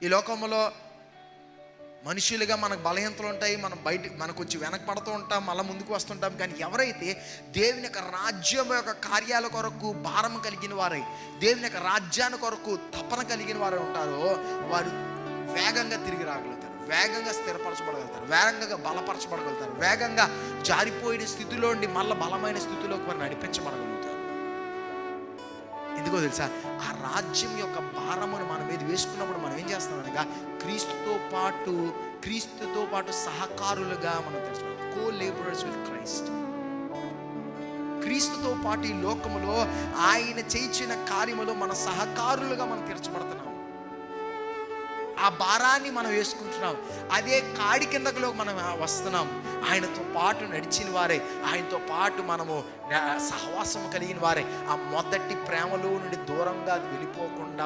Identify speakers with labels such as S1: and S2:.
S1: ఈ లోకంలో మనుషులుగా మనకు బలహీనతలు ఉంటాయి, మనం మనకు కొంచెం వెనకపడుతూ ఉంటాం, మళ్ళీ ముందుకు వస్తుంటాం. కానీ ఎవరైతే దేవుని యొక్క రాజ్యం యొక్క కార్యాల కొరకు భారం కలిగిన వారై, దేవుని యొక్క రాజ్యాన్ని కొరకు తపన కలిగిన వారు ఉంటారో, వారు వేగంగా తిరిగి రాగలుగుతారు, వేగంగా స్థిరపరచబడగలుగుతారు, వేగంగా బలపరచబడగలుగుతారు, వేగంగా జారిపోయిన స్థితిలో ఉండి మళ్ళీ బలమైన స్థితిలోకి వారు నడిపించబడగలుగుతారు. ఎందుకో తెలుసా? ఆ రాజ్యం యొక్క భారమును మన మీద వేసుకున్నప్పుడు మనం ఏం చేస్తాం అనగా, క్రీస్తుతో పాటు సహకారులుగా మనం తెలుసుకోవాలి. కో లేబరర్స్ విత్ క్రైస్ట్. క్రీస్తుతో పాటు ఈ లోకములో ఆయన చేయించిన కార్యములో మన సహకారులుగా మనం తీర్చబడుతున్నాం. ఆ భారాన్ని మనం వేసుకుంటున్నాం, అదే కాడి కిందకులో మనం వస్తున్నాం. ఆయనతో పాటు నడిచిన వారే, ఆయనతో పాటు మనము సహవాసం కలిగిన వారే, ఆ మొదటి ప్రేమలో నుండి దూరంగా వెళ్ళిపోకుండా